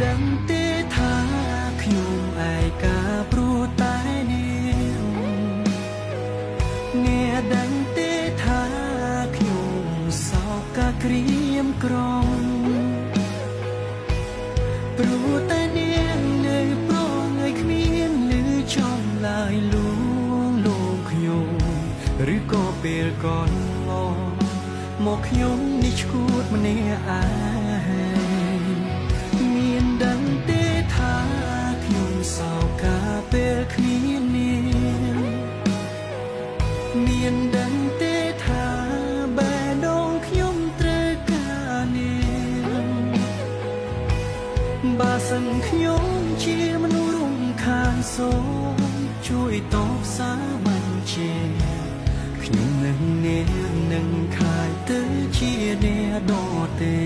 ដឹងទេថាខ្ញុំឯកាព្រោះតែអ្នកដឹងទេថាខ្ញុំសោកកាក្រៀមក្រំព្រោះតែនាងនៅប្រងើយគ្មានលឺចំឡើយលួងលោមខ្ញុំឬក៏ពេលកន្លងមកខ្ញុំនេះឈួតម្នាក់ឯងមានដឹងទេថាខ្ញុំសោកកាពេលគ្មាននាងមានដឹងទេថាបែរដងខ្ញុំត្រូវការនាងបើសិនខ្ញុំជាមនុស្សរំខានសូមជួយតបសារបញ្ជាខ្ញុំនឹងអ្នកនឹងខាយទៅជាអ្នកដទៃ